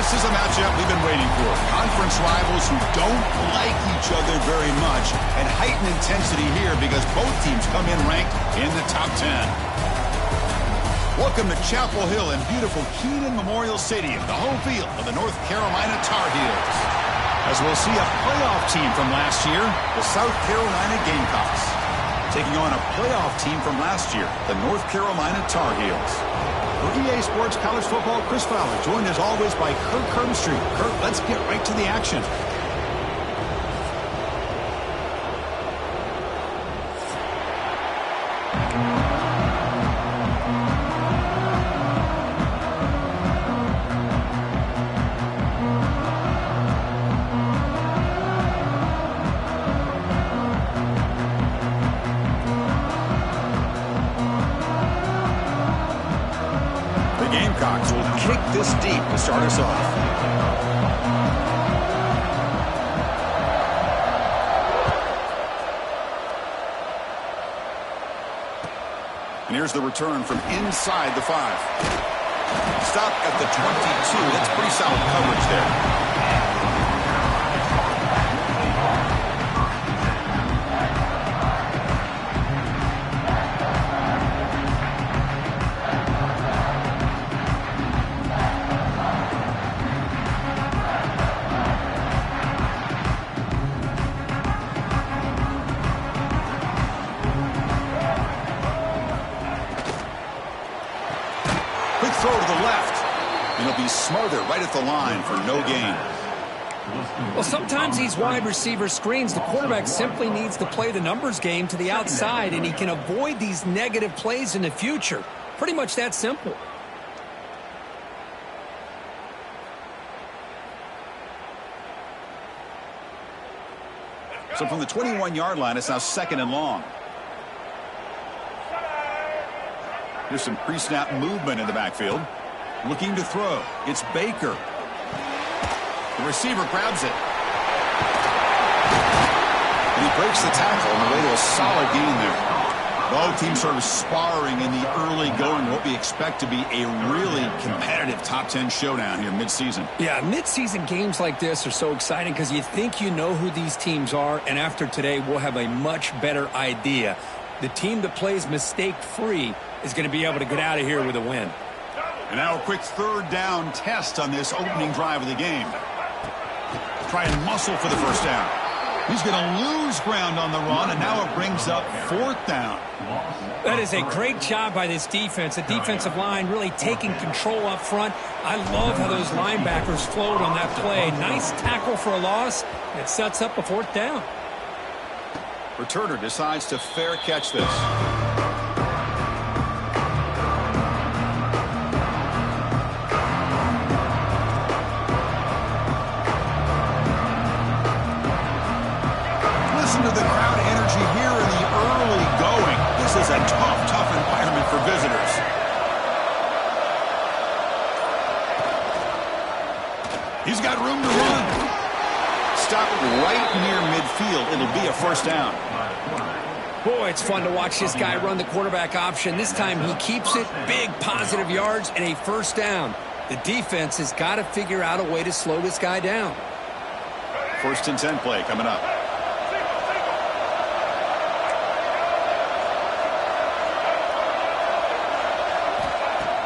This is a matchup we've been waiting for. Conference rivals who don't like each other very much, and heightened intensity here because both teams come in ranked in the top 10. Welcome to Chapel Hill and beautiful Kenan Memorial Stadium, the home field of the North Carolina Tar Heels. As we'll see a playoff team from last year, the South Carolina Gamecocks, taking on a playoff team from last year, the North Carolina Tar Heels. For EA Sports College Football, Chris Fowler, joined as always by Kirk Herbstreit. Kirk, let's get right to the action. Gamecocks will kick this deep to start us off. And here's the return from inside the 5. Stop at the 22. That's pretty solid coverage there. Quick throw to the left. And he'll be smothered right at the line for no gain. Well, sometimes these wide receiver screens, the quarterback simply needs to play the numbers game to the outside, and he can avoid these negative plays in the future. Pretty much that simple. So from the 21-yard line, it's now 2nd and long. Here's some pre-snap movement in the backfield. Looking to throw. It's Baker. The receiver grabs it. And he breaks the tackle on the way to a solid gain there. Both teams sort of sparring in the early going, what we expect to be a really competitive top 10 showdown here mid-season. Yeah, mid-season games like this are so exciting because you think you know who these teams are, and after today we'll have a much better idea. The team that plays mistake-free is going to be able to get out of here with a win. And now a quick 3rd down test on this opening drive of the game. Try and muscle for the 1st down. He's going to lose ground on the run, and now it brings up 4th down. That is a great job by this defense. The defensive line really taking control up front. I love how those linebackers flowed on that play. Nice tackle for a loss. It sets up a 4th down. Returner decides to fair catch this. Listen to the crowd energy here in the early going. This is a tough environment for visitors. He's got room to run. Stop right near midfield. It'll be a 1st down. Boy, it's fun to watch this guy run the quarterback option. This time he keeps it, big positive yards, and a 1st down. The defense has got to figure out a way to slow this guy down. 1st and 10 play coming up.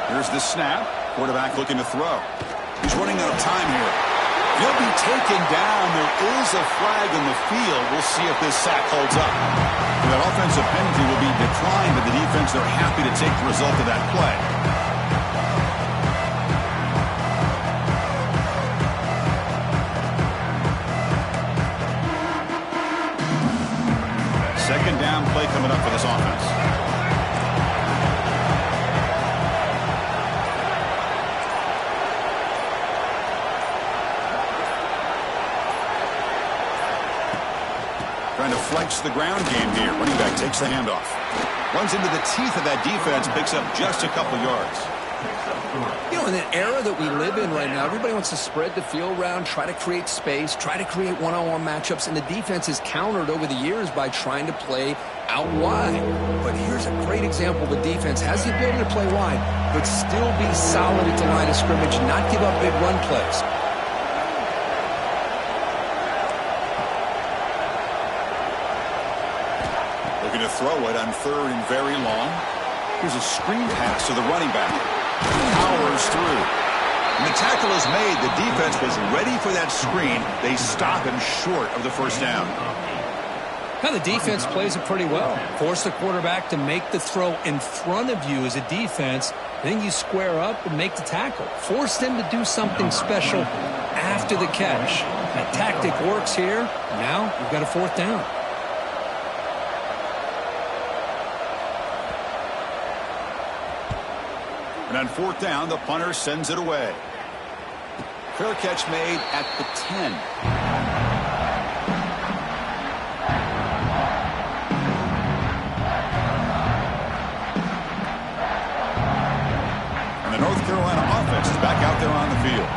Here's the snap. Quarterback looking to throw. He's running out of time here. He'll be taken down. There is a flag in the field. We'll see if this sack holds up. That offensive penalty will be declined, but the defense, they're happy to take the result of that play. Second down play coming up for this offense. Trying to flex the ground game here. Running back takes the handoff. Runs into the teeth of that defense, picks up just a couple yards. You know, in an era that we live in right now, everybody wants to spread the field around, try to create space, try to create one-on-one matchups, and the defense is countered over the years by trying to play out wide. But here's a great example of a defense has the ability to play wide, but still be solid at the line of scrimmage, not give up big run plays. Looking to throw it on 3rd and very long. Here's a screen pass to the running back. Powers through. When the tackle is made, the defense was ready for that screen. They stop him short of the first down. Now the defense plays it pretty well. Force the quarterback to make the throw in front of you as a defense. Then you square up and make the tackle. Force them to do something special after the catch. That tactic works here. Now you've got a 4th down. And on 4th down, the punter sends it away. Fair catch made at the 10. And the North Carolina offense is back out there on the field.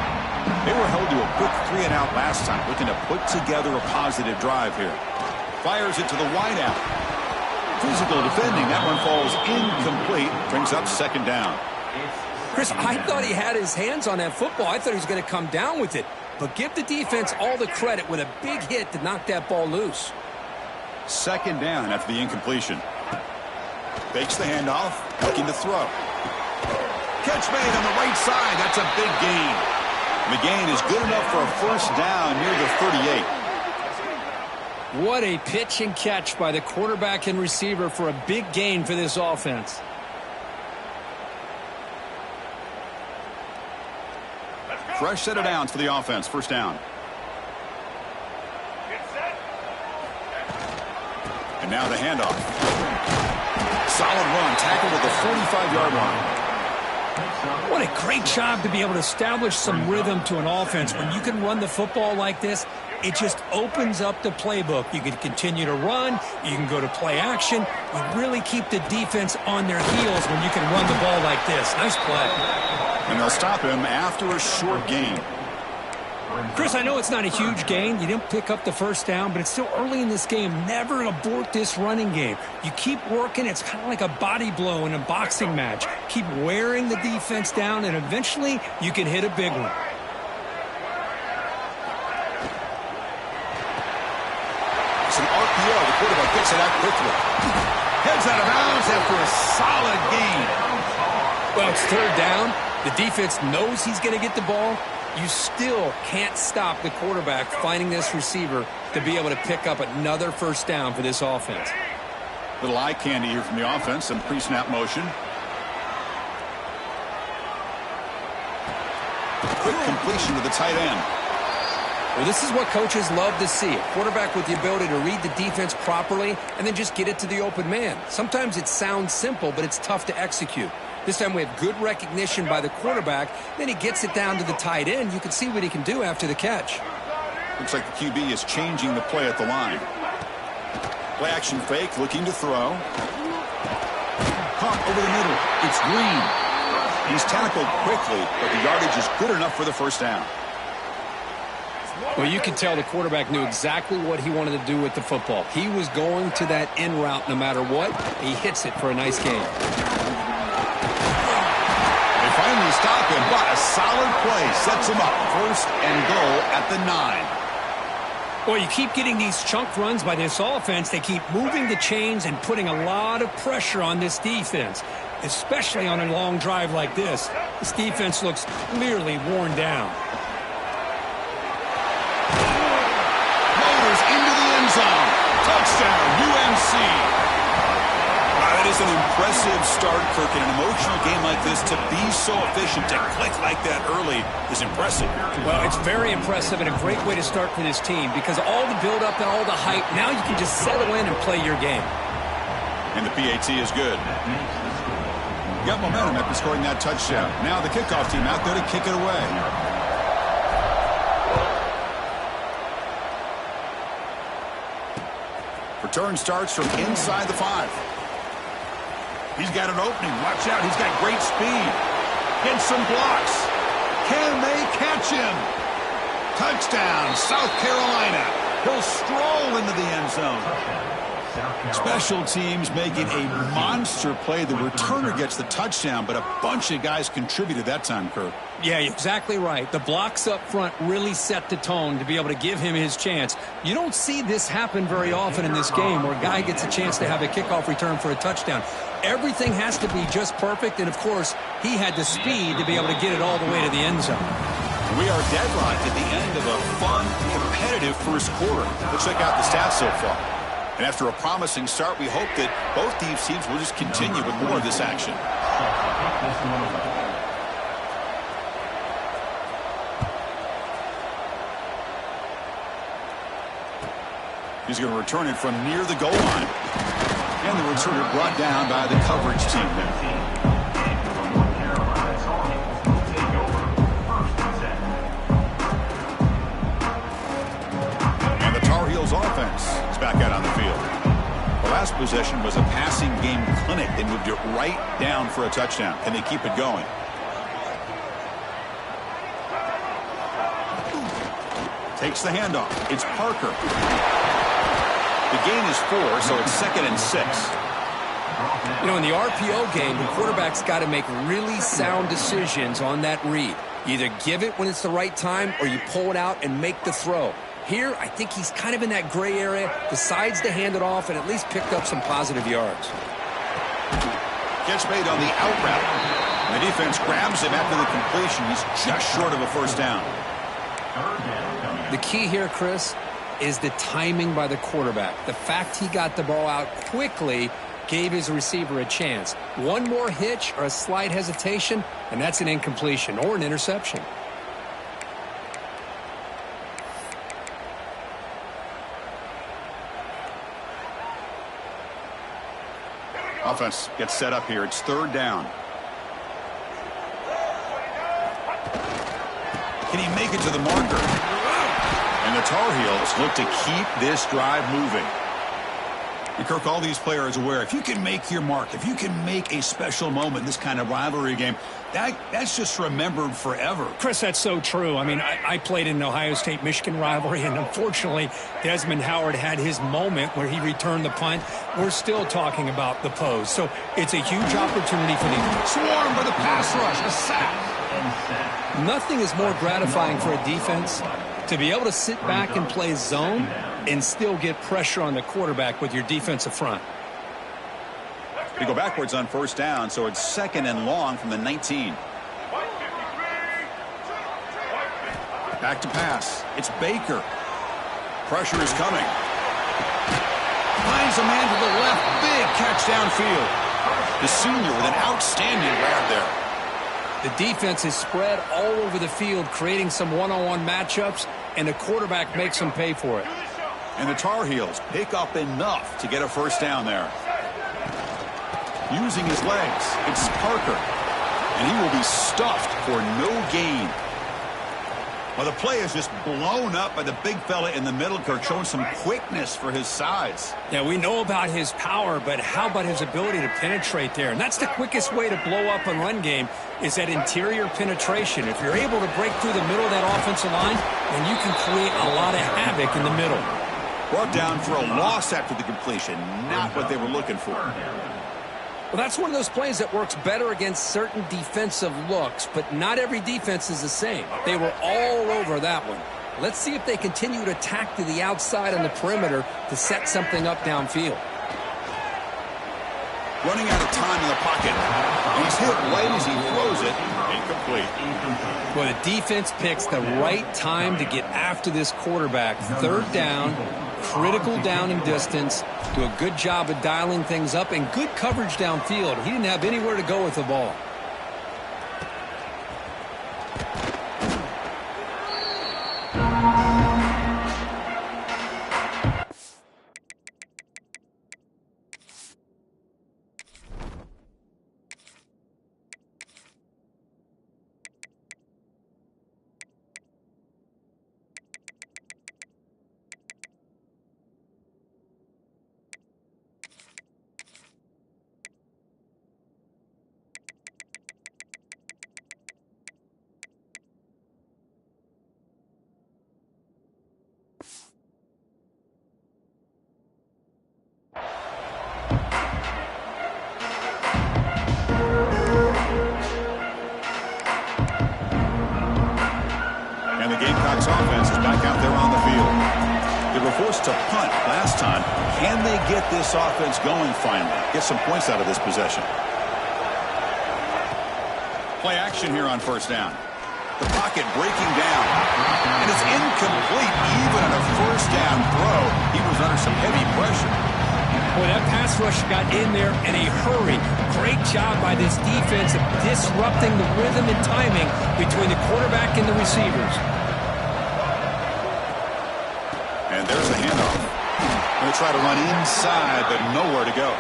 They were held to a quick 3-and-out last time, looking to put together a positive drive here. Fires it to the wideout. Physical defending. That one falls incomplete. Brings up 2nd down. Chris, I thought he had his hands on that football. I thought he was going to come down with it. But give the defense all the credit with a big hit to knock that ball loose. 2nd down after the incompletion. Fakes the handoff, looking to throw. Catch made on the right side. That's a big gain. The gain is good enough for a 1st down near the 38. What a pitch and catch by the quarterback and receiver for a big gain for this offense. Fresh set of downs for the offense. 1st down. And now the handoff. Solid run. Tackled at the 45-yard line. What a great job to be able to establish some rhythm to an offense. When you can run the football like this, it just opens up the playbook. You can continue to run. You can go to play action. You really keep the defense on their heels when you can run the ball like this. Nice play. And they'll stop him after a short gain. Chris, I know it's not a huge gain. You didn't pick up the 1st down, but it's still early in this game. Never abort this running game. You keep working. It's kind of like a body blow in a boxing match. Keep wearing the defense down, and eventually you can hit a big one. It's an RPO. The quarterback gets it out quickly. Heads out of bounds after a solid gain. Well, it's 3rd down. The defense knows he's going to get the ball. You still can't stop the quarterback finding this receiver to be able to pick up another 1st down for this offense. Little eye candy here from the offense. Some pre-snap motion. Quick completion to the tight end. Well, this is what coaches love to see. A quarterback with the ability to read the defense properly and then just get it to the open man. Sometimes it sounds simple, but it's tough to execute. This time we have good recognition by the quarterback. Then he gets it down to the tight end. You can see what he can do after the catch. Looks like the QB is changing the play at the line. Play action fake, looking to throw. Caught over the middle. It's Green. He's tackled quickly, but the yardage is good enough for the 1st down. Well, you can tell the quarterback knew exactly what he wanted to do with the football. He was going to that in route no matter what. He hits it for a nice gain. Finally stop him, but a solid play sets him up. 1st and goal at the 9. Well, you keep getting these chunk runs by this offense. They keep moving the chains and putting a lot of pressure on this defense, especially on a long drive like this. This defense looks clearly worn down. Motors into the end zone. Touchdown, UMC. That is an impressive start, Kirk. In an emotional game like this, to be so efficient, to click like that early is impressive. Well, it's very impressive and a great way to start for this team because all the build-up and all the hype, now you can just settle in and play your game. And the PAT is good. Got momentum after scoring that touchdown. Now the kickoff team out there to kick it away. Return starts from inside the 5. He's got an opening. Watch out. He's got great speed. Gets some blocks. Can they catch him? Touchdown, South Carolina. He'll stroll into the end zone. Special teams making a monster play. The returner gets the touchdown, but a bunch of guys contributed that time, Kirk. Yeah, you're exactly right. The blocks up front really set the tone to be able to give him his chance. You don't see this happen very often in this game where a guy gets a chance to have a kickoff return for a touchdown. Everything has to be just perfect, and of course, he had the speed to be able to get it all the way to the end zone. We are deadlocked at the end of a fun, competitive first quarter. Let's check out the stats so far. And after a promising start, we hope that both these teams will just continue with more of this action. He's going to return it from near the goal line. And the returner brought down by the coverage team. And the Tar Heels offense is back out on the field. The last possession was a passing game clinic. They moved it right down for a touchdown. Can they keep it going? Takes the handoff. It's Parker. The gain is 4, so it's 2nd and 6. You know, in the RPO game, the quarterback's got to make really sound decisions on that read. You either give it when it's the right time or you pull it out and make the throw. Here, I think he's kind of in that gray area, decides to hand it off and at least picked up some positive yards. Catch made on the out route. The defense grabs him after the completion. He's just short of a first down. The key here, Chris, is the timing by the quarterback. The fact he got the ball out quickly gave his receiver a chance. One more hitch or a slight hesitation, and that's an incompletion or an interception. Offense gets set up here. It's 3rd down. Can he make it to the marker? And the Tar Heels look to keep this drive moving. And Kirk, all these players are aware, if you can make your mark, if you can make a special moment in this kind of rivalry game, that's just remembered forever. Chris, that's so true. I mean, I played in an Ohio State-Michigan rivalry, and unfortunately, Desmond Howard had his moment where he returned the punt. We're still talking about the pose. So it's a huge opportunity for the swarm for the pass rush, a sack. Nothing is more gratifying for a defense to be able to sit back and play zone and still get pressure on the quarterback with your defensive front. We go backwards on 1st down, so it's 2nd and long from the 19. Back to pass. It's Baker. Pressure is coming. Finds a man to the left. Big catch downfield. The senior with an outstanding grab there. The defense is spread all over the field, creating some one-on-one matchups, and the quarterback makes them pay for it. And the Tar Heels pick up enough to get a first down there. Using his legs, it's Parker. And he will be stuffed for no gain. Well, the play is just blown up by the big fella in the middle, Kirk, showing some quickness for his size. Yeah, we know about his power, but how about his ability to penetrate there? And that's the quickest way to blow up a run game is that interior penetration. If you're able to break through the middle of that offensive line, then you can create a lot of havoc in the middle. Brought down for a loss after the completion. Not what they were looking for. Well, that's one of those plays that works better against certain defensive looks, but not every defense is the same. They were all over that one. Let's see if they continue to attack to the outside on the perimeter to set something up downfield. Running out of time in the pocket. And he's hit right as he throws it. Incomplete. Well, the defense picks the right time to get after this quarterback. 3rd down, critical down and distance. Do a good job of dialing things up and good coverage downfield. He didn't have anywhere to go with the ball. forced a punt last time. Can they get this offense going finally? Get some points out of this possession. Play action here on first down. The pocket breaking down. And it's incomplete even on a first down throw. He was under some heavy pressure. Boy, that pass rush got in there in a hurry. Great job by this defense of disrupting the rhythm and timing between the quarterback and the receivers. And there's a handoff. Going to try to run inside, but nowhere to go.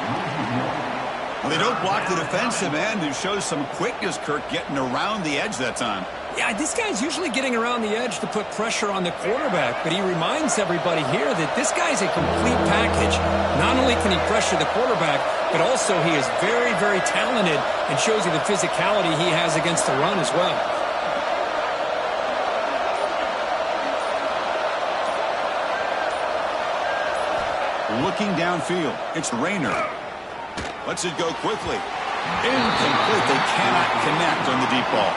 Well, they don't block the defensive end, who shows some quickness, Kirk, getting around the edge that time. Yeah, this guy's usually getting around the edge to put pressure on the quarterback, but he reminds everybody here that this guy's a complete package. Not only can he pressure the quarterback, but also he is very, very talented and shows you the physicality he has against the run as well. Looking downfield, it's Rayner. Lets it go quickly. Incomplete. They cannot connect on the deep ball.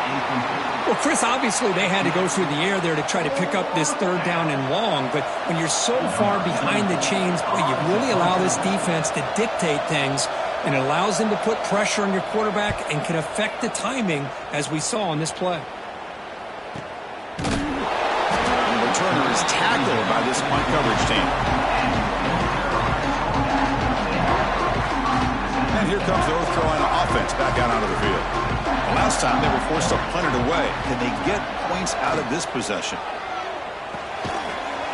Well, Chris, obviously they had to go through the air there to try to pick up this third down and long, but when you're so far behind the chains, you really allow this defense to dictate things, and it allows them to put pressure on your quarterback and can affect the timing, as we saw on this play. The returner is tackled by this punt coverage team. And here comes the North Carolina offense back out onto the field. Last time they were forced to punt it away. Can they get points out of this possession?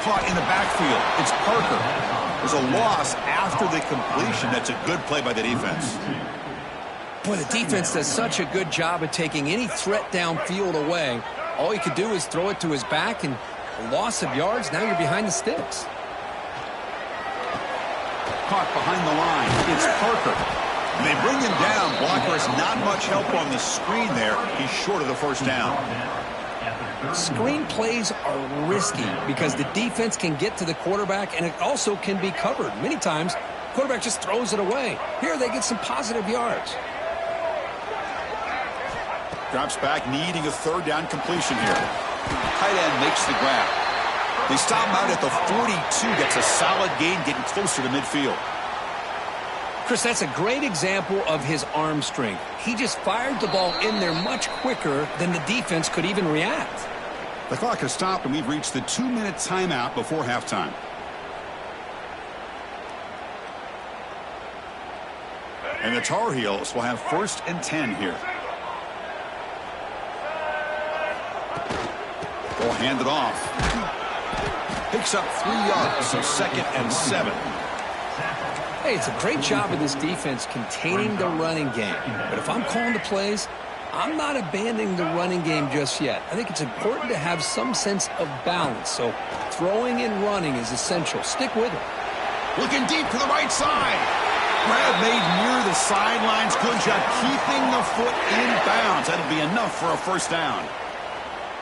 Caught in the backfield. It's Parker. There's a loss after the completion. That's a good play by the defense. Boy, the defense does such a good job of taking any threat downfield away. All he could do is throw it to his back, and a loss of yards, now you're behind the sticks. Caught behind the line. It's Parker. They bring him down. Blocker has not much help on the screen there. He's short of the first down. Screen plays are risky because the defense can get to the quarterback, and it also can be covered. Many times, the quarterback just throws it away. Here, they get some positive yards. Drops back, needing a third down completion here. Tight end makes the grab. They stop him out at the 42. Gets a solid gain, getting closer to midfield. Chris, that's a great example of his arm strength. He just fired the ball in there much quicker than the defense could even react. The clock has stopped, and we've reached the 2-minute timeout before halftime. And the Tar Heels will have 1st and 10 here. They'll hand it off. Picks up 3 yards, so 2nd and 7. Hey, it's a great job of this defense containing the running game. But if I'm calling the plays, I'm not abandoning the running game just yet. I think it's important to have some sense of balance. So throwing and running is essential. Stick with it. Looking deep to the right side. Grab made near the sidelines. Good job keeping the foot in bounds. That'll be enough for a first down.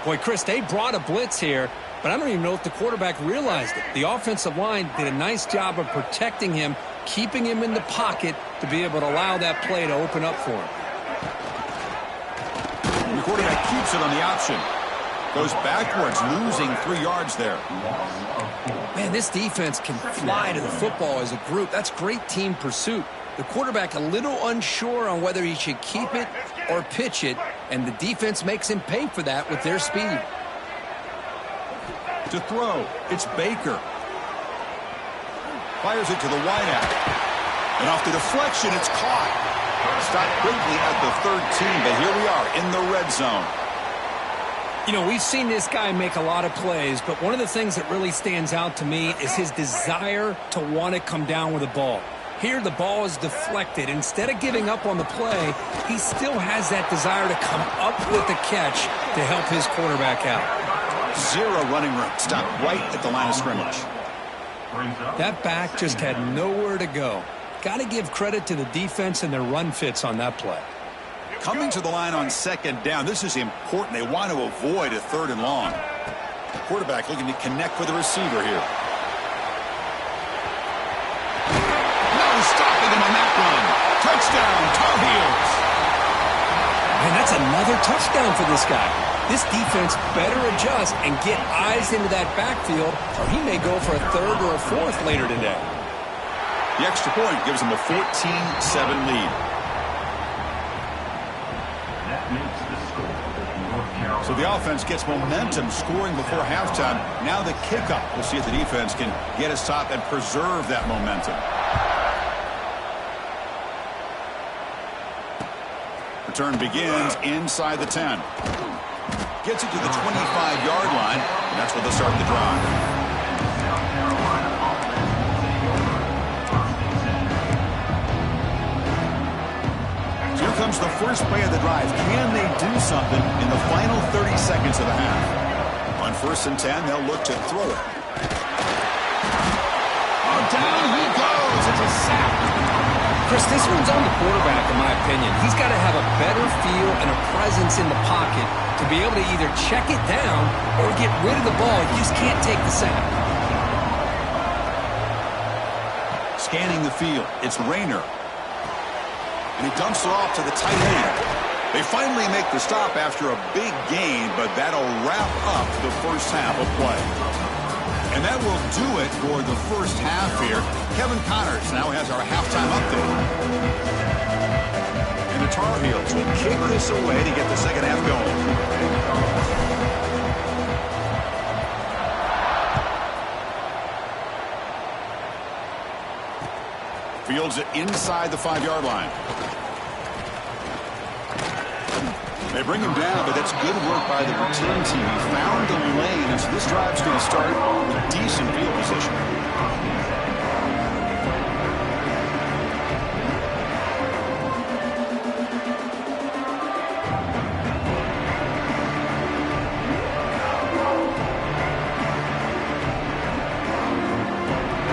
Boy, Chris, they brought a blitz here, but I don't even know if the quarterback realized it. The offensive line did a nice job of protecting him, keeping him in the pocket to be able to allow that play to open up for him. The quarterback keeps it on the option. Goes backwards, losing 3 yards there. Man, this defense can fly to the football as a group. That's great team pursuit. The quarterback a little unsure on whether he should keep it or pitch it, and the defense makes him pay for that with their speed. To throw, it's Baker. Fires it to the wideout. And off the deflection, it's caught. Stopped quickly at the 13, but here we are in the red zone. You know, we've seen this guy make a lot of plays, but one of the things that really stands out to me is his desire to want to come down with the ball. Here, the ball is deflected. Instead of giving up on the play, he still has that desire to come up with the catch to help his quarterback out. 0 running room. Stopped right at the line of scrimmage. That back just had nowhere to go. Got to give credit to the defense and their run fits on that play. Coming to the line on 2nd down. This is important. They want to avoid a 3rd and long. The quarterback looking to connect with the receiver here. No stopping him on that run. Touchdown, Tar Heels. Man, that's another touchdown for this guy. This defense better adjust and get eyes into that backfield, or he may go for a third or a fourth later today. The extra point gives them a 14-7 lead. So the offense gets momentum scoring before halftime. Now the kickoff. We'll see if the defense can get us top and preserve that momentum. Return begins inside the 10. Gets it to the 25-yard line, and that's where they'll start the drive. Here comes the first play of the drive. Can they do something in the final 30 seconds of the half? On 1st and 10, they'll look to throw it. Oh, down he goes. It's a sack. Chris, this one's on the quarterback, in my opinion. He's got to have a better feel and a presence in the pocket to be able to either check it down or get rid of the ball. You just can't take the sack. Scanning the field, it's Rayner. And he dumps it off to the tight end. They finally make the stop after a big gain, but that'll wrap up the first half of play. And that will do it for the first half here. Kevin Connors now has our halftime update. And the Tar Heels will kick this away to get the second half going. Fields it inside the 5-yard line. They bring him down, but that's good work by the return team. He found the lane, and so this drive's going to start with decent field position.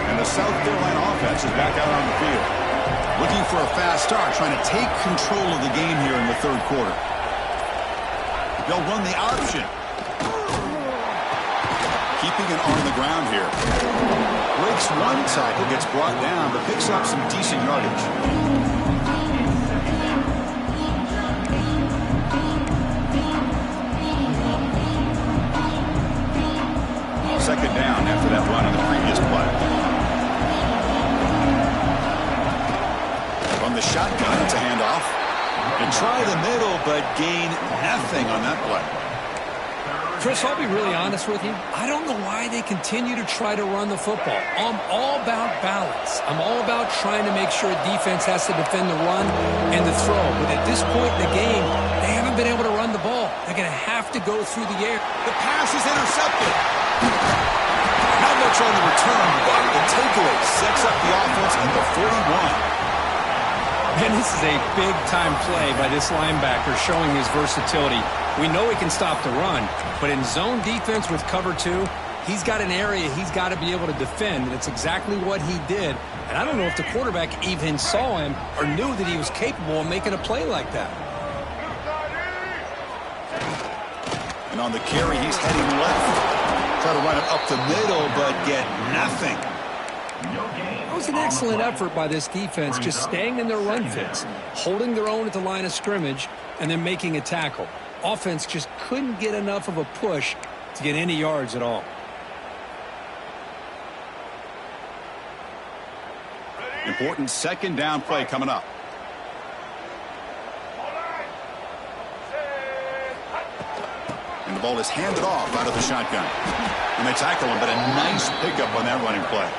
And the South Carolina offense is back out on the field. Looking for a fast start, trying to take control of the game here in the third quarter. They'll run the option. Keeping it on the ground here. Breaks one tackle, gets brought down, but picks up some decent yardage. Second down after that run on the previous play. From the shotgun, it's a handoff. And try the middle, but gain nothing on that play. Chris, I'll be really honest with you. I don't know why they continue to try to run the football. I'm all about balance. I'm all about trying to make sure defense has to defend the run and the throw. But at this point in the game, they haven't been able to run the ball. They're going to have to go through the air. The pass is intercepted. Not much on the return, but the takeaway sets up the offense at the 41. And this is a big-time play by this linebacker showing his versatility. We know he can stop the run, but in zone defense with cover 2, he's got an area he's got to be able to defend, and it's exactly what he did. And I don't know if the quarterback even saw him or knew that he was capable of making a play like that. And on the carry, he's heading left. Try to run it up the middle, but get nothing. It was an excellent effort by this defense, just staying in their run fits, holding their own at the line of scrimmage, and then making a tackle. Offense just couldn't get enough of a push to get any yards at all. Important second down play coming up. And the ball is handed off out of the shotgun. And they tackle him, but a nice pickup on that running play.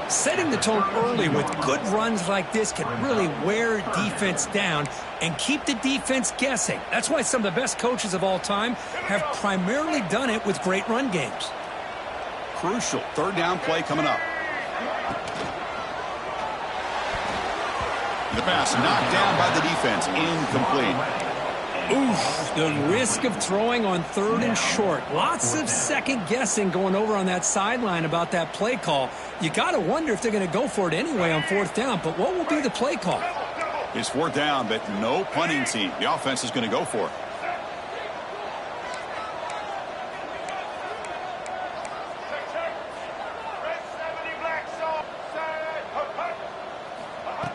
Setting the tone early with good runs like this can really wear defense down and keep the defense guessing. That's why some of the best coaches of all time have primarily done it with great run games. Crucial third down play coming up. The pass knocked down by the defense, incomplete. Oof, the risk of throwing on 3rd and short. Lots of second guessing going over on that sideline about that play call. You got to wonder if they're going to go for it anyway on 4th down, but what will be the play call? It's 4th down, but no punting team. The offense is going to go for it.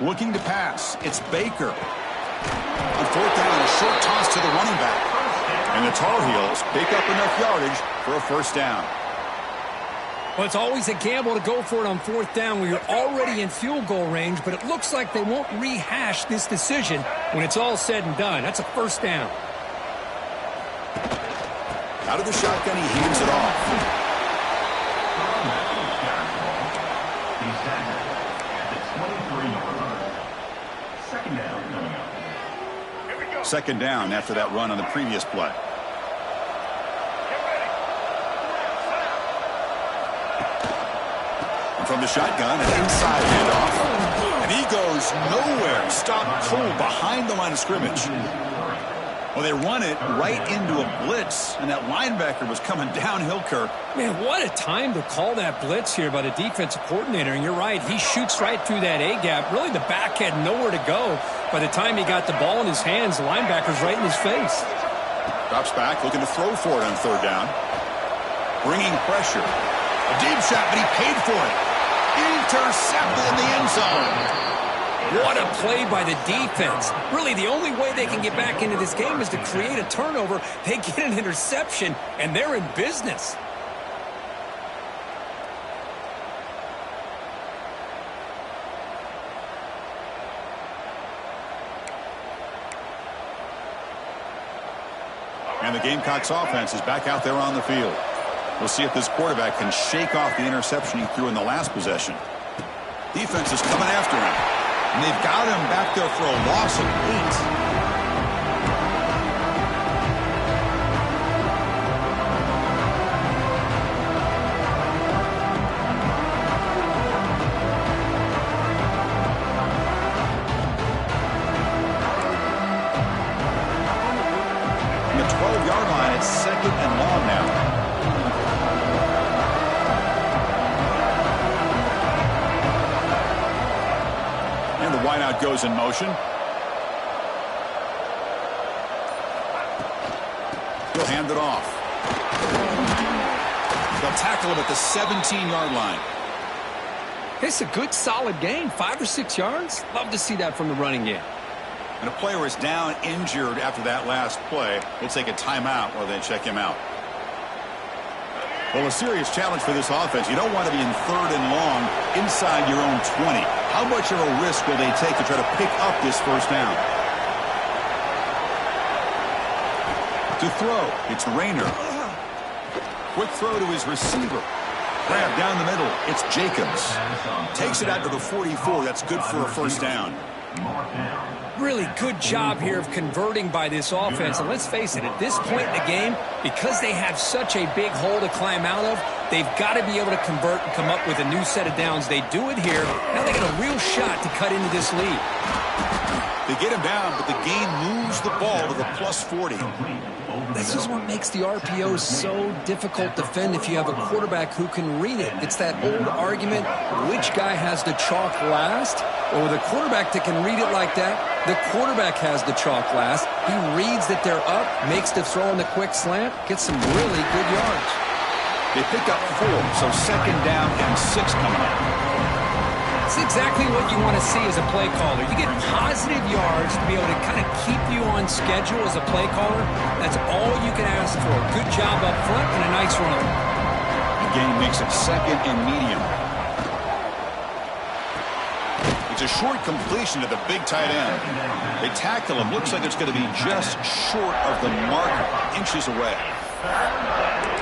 Looking to pass. It's Baker. On 4th down, a short toss to the running back. And the Tar Heels pick up enough yardage for a first down. Well, it's always a gamble to go for it on fourth down where you're already in field goal range, but it looks like they won't rehash this decision when it's all said and done. That's a first down. Out of the shotgun, he hands it off. Second down after that run on the previous play. And from the shotgun, an inside handoff. And he goes nowhere. Stopped cold behind the line of scrimmage. Well, they run it right into a blitz, and that linebacker was coming downhill, Kirk. Man, what a time to call that blitz here by the defensive coordinator. And you're right, he shoots right through that A-gap. Really, the back had nowhere to go. By the time he got the ball in his hands, the linebacker's right in his face. Drops back, looking to throw for it on third down. Bringing pressure. A deep shot, but he paid for it. Intercepted in the end zone. What a play by the defense. Really, the only way they can get back into this game is to create a turnover. They get an interception, and they're in business. And the Gamecocks offense is back out there on the field. We'll see if this quarterback can shake off the interception he threw in the last possession. Defense is coming after him. And they've got him back there for a loss of 8. The 12-yard line, it's second and long now. And the wideout goes in motion. He'll hand it off. They'll tackle him at the 17-yard line. It's a good, solid game. 5 or 6 yards. Love to see that from the running game. And a player is down injured after that last play. We'll take a timeout while they check him out. Well, a serious challenge for this offense. You don't want to be in third and long inside your own 20. How much of a risk will they take to try to pick up this first down? To throw, it's Rayner. Quick throw to his receiver. Grab down the middle, it's Jacobs. Takes it out to the 44. That's good for a first down. Really good job here of converting by this offense. And let's face it, at this point in the game, because they have such a big hole to climb out of, they've got to be able to convert and come up with a new set of downs. They do it here. Now they get a real shot to cut into this lead. They get him down, but the gain moves the ball to the plus 40. This is what makes the RPO so difficult to defend if you have a quarterback who can read it. It's that old argument, which guy has the chalk last? Well, with a quarterback that can read it like that, the quarterback has the chalk last. He reads that they're up, makes the throw in the quick slant, gets some really good yards. They pick up 4, so second down and 6 coming up. It's exactly what you want to see as a play caller. You get positive yards to be able to kind of keep you on schedule as a play caller. That's all you can ask for. Good job up front and a nice run. The game makes it second and medium. It's a short completion to the big tight end. They tackle him. Looks like it's going to be just short of the mark, inches away.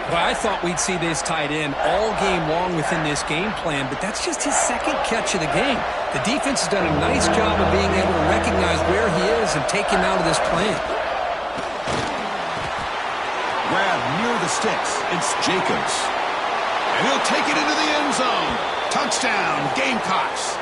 Well, I thought we'd see this tight end all game long within this game plan, but that's just his second catch of the game. The defense has done a nice job of being able to recognize where he is and take him out of this plan. Grab near the sticks. It's Jacobs. And he'll take it into the end zone. Touchdown, Gamecocks.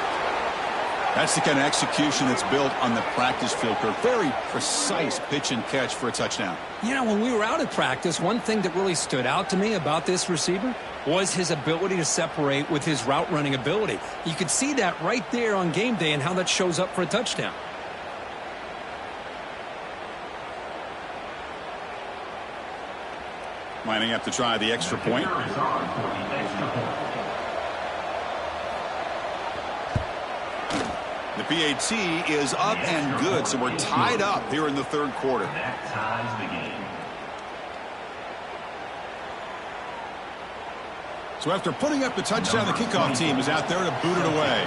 That's the kind of execution that's built on the practice field. Very precise pitch and catch for a touchdown. You know, when we were out at practice, one thing that really stood out to me about this receiver was his ability to separate with his route running ability. You could see that right there on game day and how that shows up for a touchdown. Lining up to try the extra point. The PAT is up and good, so we're tied up here in the third quarter. So after putting up the touchdown, the kickoff team is out there to boot it away.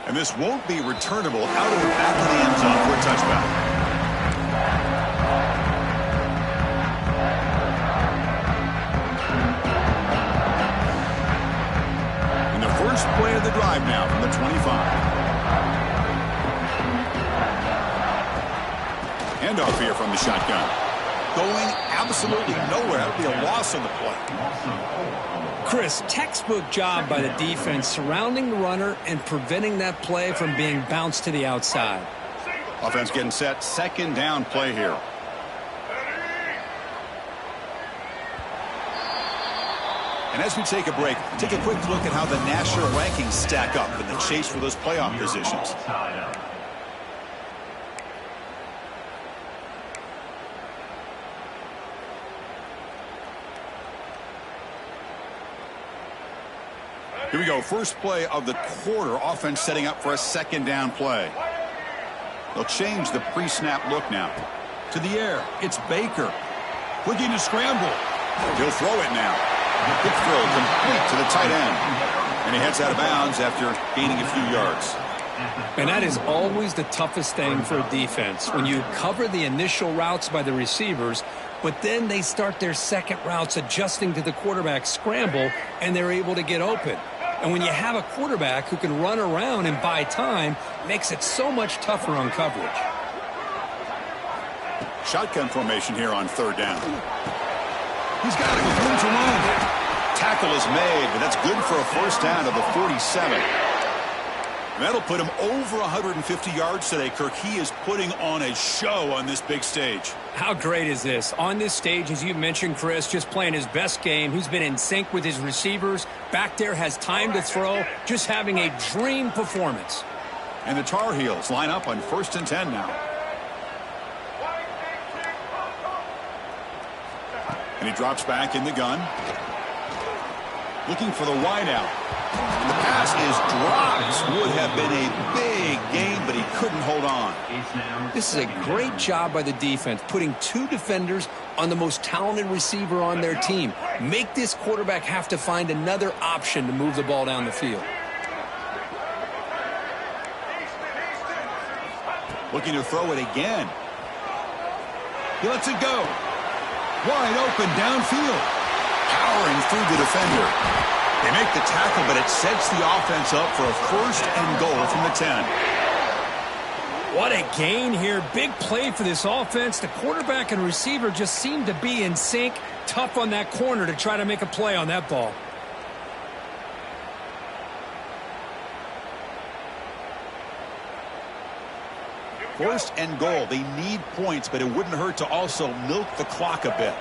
And this won't be returnable out of the back of the end zone for a touchback. And the first play of the drive now from the 25. Handoff here from the shotgun. Going absolutely nowhere. That would be a loss on the play. Chris, textbook job by the defense surrounding the runner and preventing that play from being bounced to the outside. Offense getting set. Second down play here. And as we take a break, take a quick look at how the national rankings stack up in the chase for those playoff positions. Here we go. First play of the quarter. Offense setting up for a second down play. They'll change the pre-snap look now. To the air. It's Baker. Looking to scramble. He'll throw it now. Good throw. Complete to the tight end. And he heads out of bounds after gaining a few yards. And that is always the toughest thing for a defense. When you cover the initial routes by the receivers, but then they start their second routes adjusting to the quarterback's scramble, and they're able to get open. And when you have a quarterback who can run around and buy time, it makes it so much tougher on coverage. Shotgun formation here on third down. He's got it with room to run. Tackle is made, but that's good for a first down of the 47. That'll put him over 150 yards today, Kirk. He is putting on a show on this big stage. How great is this? On this stage, as you mentioned, Chris, just playing his best game. He's been in sync with his receivers. Back there, has time to throw. Just having a dream performance. And the Tar Heels line up on 1st and 10 now. And he drops back in the gun. Looking for the wideout. The pass is dropped. Would have been a big game, but he couldn't hold on. This is a great job by the defense, putting two defenders on the most talented receiver on their team. Make this quarterback have to find another option to move the ball down the field. Looking to throw it again. He lets it go. Wide open downfield. Powering through the defender. They make the tackle, but it sets the offense up for a 1st and goal from the 10. What a gain here. Big play for this offense. The quarterback and receiver just seem to be in sync. Tough on that corner to try to make a play on that ball. First and goal. They need points, but it wouldn't hurt to also milk the clock a bit.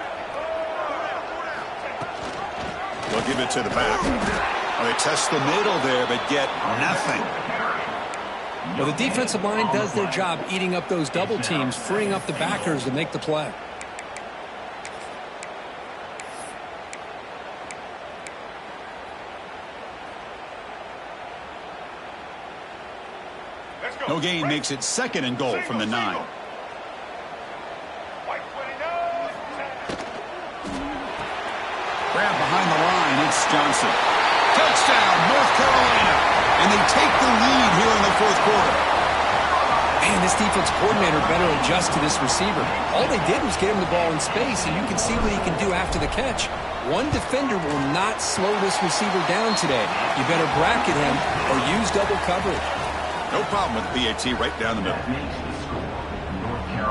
They'll give it to the back. Well, they test the middle there, but get nothing. Well, the defensive line does their job eating up those double teams, freeing up the backers to make the play. No gain makes it 2nd and goal from the 9. Grab behind the line. It's Johnson. Touchdown, North Carolina. And they take the lead here in the 4th quarter. Man, this defense coordinator better adjust to this receiver. All they did was get him the ball in space, and you can see what he can do after the catch. One defender will not slow this receiver down today. You better bracket him or use double coverage. No problem with the PAT right down the middle.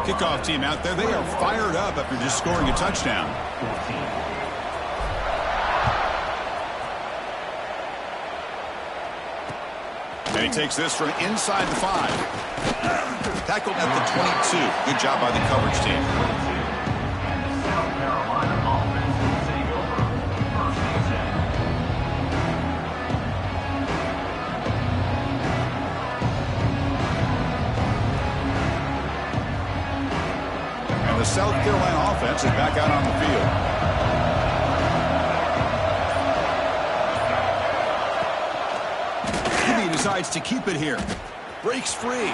Kickoff team out there. They are fired up after just scoring a touchdown. And he takes this from inside the 5. Tackled at the 22. Good job by the coverage team. And the South Carolina offense is back out on the field. Decides to keep it here. Breaks free.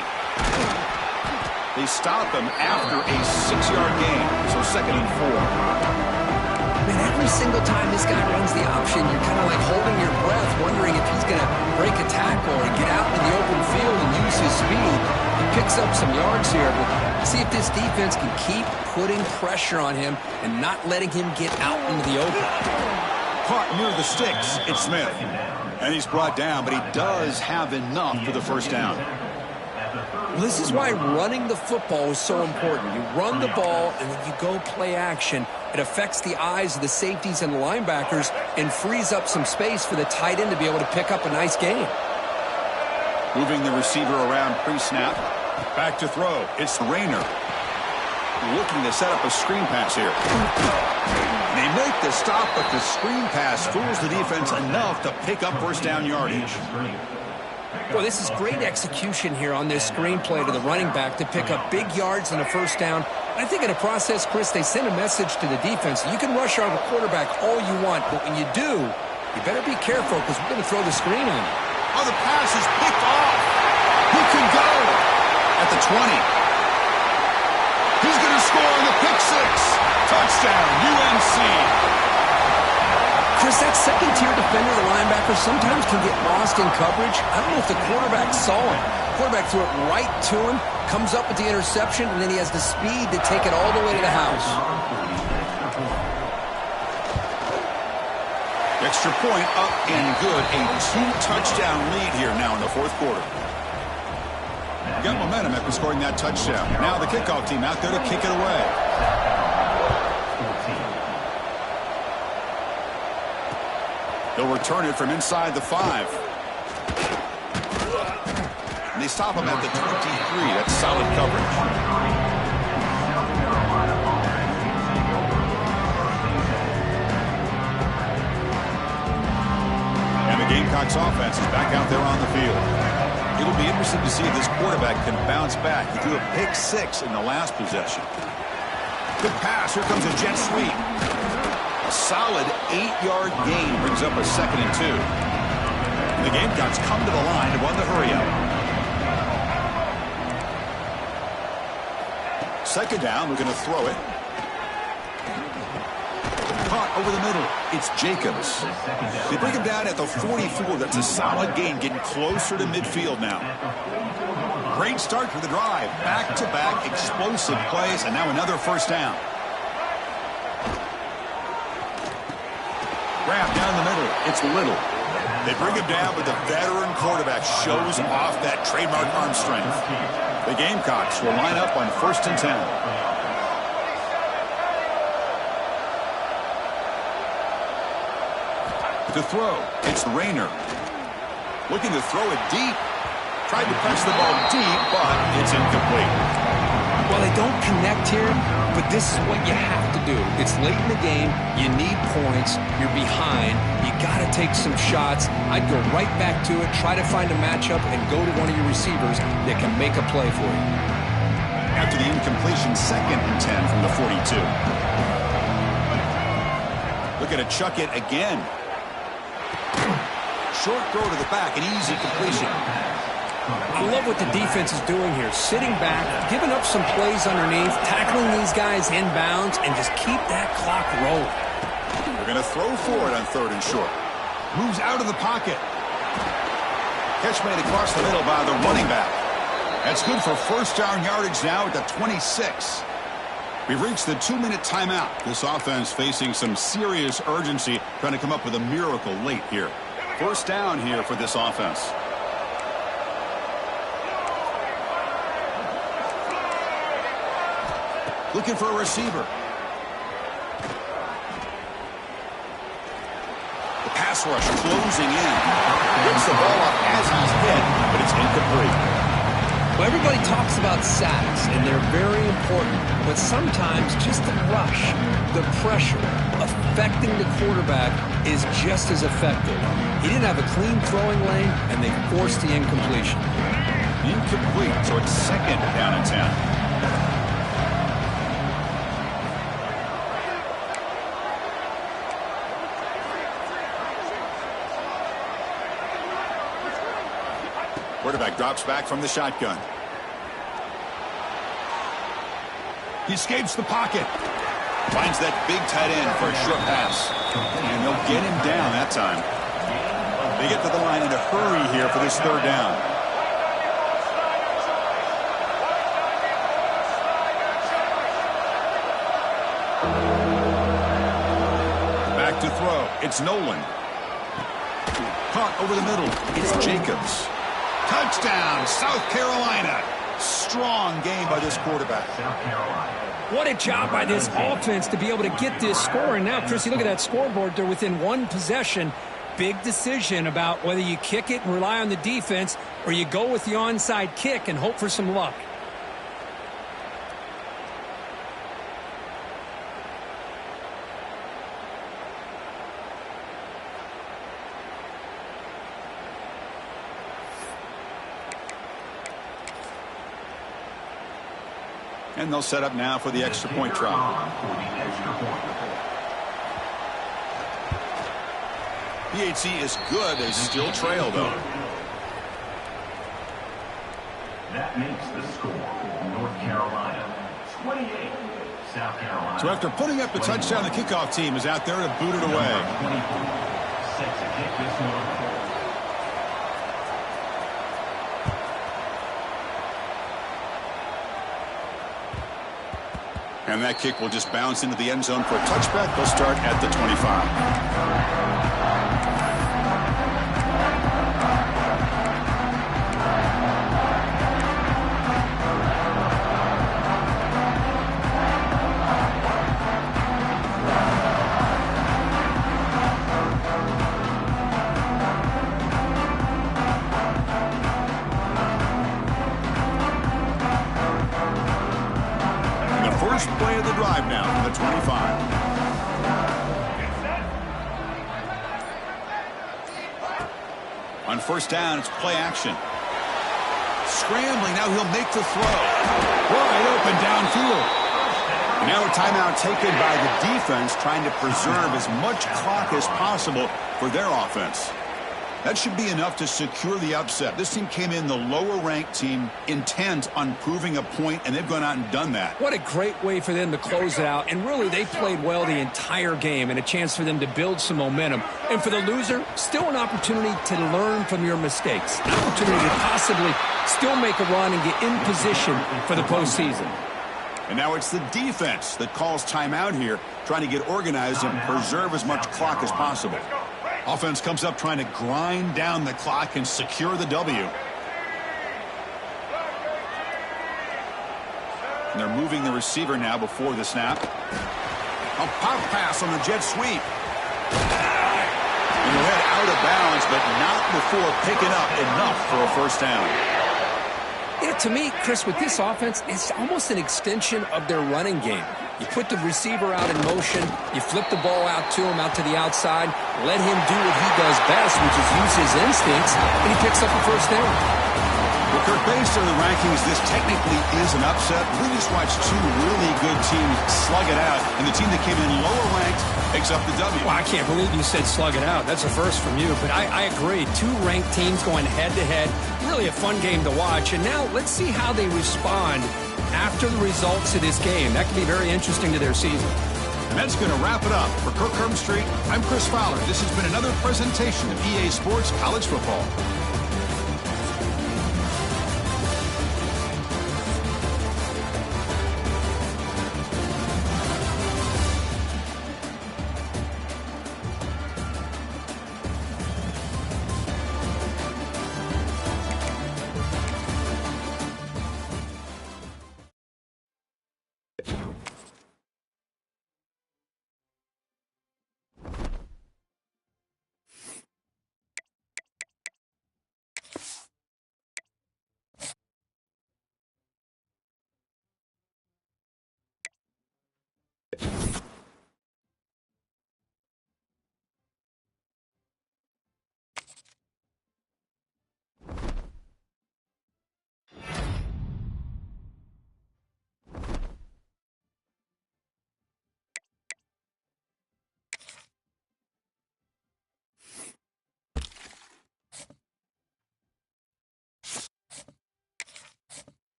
They stop him after a 6-yard gain, so 2nd and 4. Man, every single time this guy runs the option, you're kind of like holding your breath, wondering if he's going to break a tackle or get out in the open field and use his speed. He picks up some yards here, but see if this defense can keep putting pressure on him and not letting him get out into the open. Caught near the sticks. It's Smith. And he's brought down, but he does have enough for the first down. Well, this is why running the football is so important. You run the ball, and then you go play action. It affects the eyes of the safeties and the linebackers and frees up some space for the tight end to be able to pick up a nice gain. Moving the receiver around pre-snap. Back to throw. It's Rayner. Looking to set up a screen pass here. They make the stop, but the screen pass fools the defense enough to pick up first down yardage. Well, this is great execution here on this screenplay to the running back to pick up big yards and a first down. I think in a process, Chris, they send a message to the defense. You can rush our quarterback all you want, but when you do, you better be careful because we're going to throw the screen on you. Oh, the pass is picked off. He can go at the 20. He's going to score on the pick six. Touchdown, UNC. Chris, that second-tier defender, the linebacker, sometimes can get lost in coverage. I don't know if the quarterback saw him. The quarterback threw it right to him, comes up with the interception, and then he has the speed to take it all the way to the house. Extra point up and good. A 2-touchdown lead here now in the fourth quarter. Got momentum after scoring that touchdown. Now the kickoff team out there to kick it away. They'll return it from inside the 5. And they stop him at the 23. That's solid coverage. And the Gamecocks offense is back out there on the field. It'll be interesting to see if this quarterback can bounce back. He threw a pick 6 in the last possession. Good pass. Here comes a jet sweep. A solid 8-yard gain brings up a 2nd and 2. And the Gamecocks come to the line to run the hurry-up. 2nd down, we're going to throw it. Caught over the middle. It's Jacobs. They bring him down at the 44. That's a solid gain, getting closer to midfield now. Great start for the drive. Back-to-back explosive plays, and now another first down. Grab down the middle. It's Little. They bring him down, but the veteran quarterback shows off that trademark arm strength. The Gamecocks will line up on 1st and 10. To throw, it's Rayner. Looking to throw it deep. Tried to press the ball deep, but it's incomplete. Well, they don't connect here, but this is what you have to do. It's late in the game. You need points. You're behind. You got to take some shots. I'd go right back to it, try to find a matchup, and go to one of your receivers that can make a play for you. After the incompletion, 2nd and 10 from the 42. Looking to chuck it again. Short throw to the back, an easy completion. I love what the defense is doing here. Sitting back, giving up some plays underneath, tackling these guys inbounds, and just keep that clock rolling. They're going to throw for it on 3rd and short. Moves out of the pocket. Catch made across the middle by the running back. That's good for first down yardage now at the 26. We've reached the 2-minute timeout. This offense facing some serious urgency, trying to come up with a miracle late here. First down here for this offense. Looking for a receiver. The pass rush closing in. Gets the ball up as he's hit, but it's incomplete. Well, everybody talks about sacks, and they're very important. But sometimes just the rush, the pressure, affecting the quarterback is just as effective. He didn't have a clean throwing lane, and they forced the incompletion. Incomplete, so it's 2nd down and 10. Quarterback drops back from the shotgun. He escapes the pocket. Finds that big tight end for a short pass. And they'll get him down that time. They get to the line in a hurry here for this third down. Back to throw. It's Nolan. Caught over the middle. It's Jacobs. Touchdown, South Carolina. Strong game by this quarterback. What a job by this offense to be able to get this score. And now, Chrissy, look at that scoreboard. They're within one possession. Big decision about whether you kick it and rely on the defense or you go with the onside kick and hope for some luck. And they'll set up now for the extra point try. PHC is good. They still trail, though. That makes the score. North Carolina 28, South Carolina. So after putting up the touchdown, the kickoff team is out there to boot it away. Set to kick this one. And that kick will just bounce into the end zone for a touchback. They'll start at the 25. First play of the drive now from the 25. On first down, it's play action. Scrambling, now he'll make the throw. Wide open downfield. Now a timeout taken by the defense, trying to preserve as much clock as possible for their offense. That should be enough to secure the upset. This team came in the lower-ranked team intent on proving a point, and they've gone out and done that. What a great way for them to close it out. And really, they played well the entire game and a chance for them to build some momentum. And for the loser, still an opportunity to learn from your mistakes. An opportunity to possibly still make a run and get in position for the postseason. And now it's the defense that calls timeout here, trying to get organized and preserve as much clock as possible. Offense comes up trying to grind down the clock and secure the W. And they're moving the receiver now before the snap. A pop pass on the jet sweep. And he'll head out of bounds, but not before picking up enough for a first down. Yeah, to me, Chris, with this offense, it's almost an extension of their running game. You put the receiver out in motion, you flip the ball out to him, out to the outside, let him do what he does best, which is use his instincts, and he picks up a first down. Well, Kirk, based on the rankings, this technically is an upset. We just watched two really good teams slug it out, and the team that came in lower ranked picks up the W. Well, I can't believe you said slug it out. That's a first from you, but I agree. Two ranked teams going head-to-head. Really a fun game to watch. And now let's see how they respond after the results of this game. That could be very interesting to their season. And that's going to wrap it up. For Kirk Herbstreit, I'm Chris Fowler. This has been another presentation of EA Sports College Football.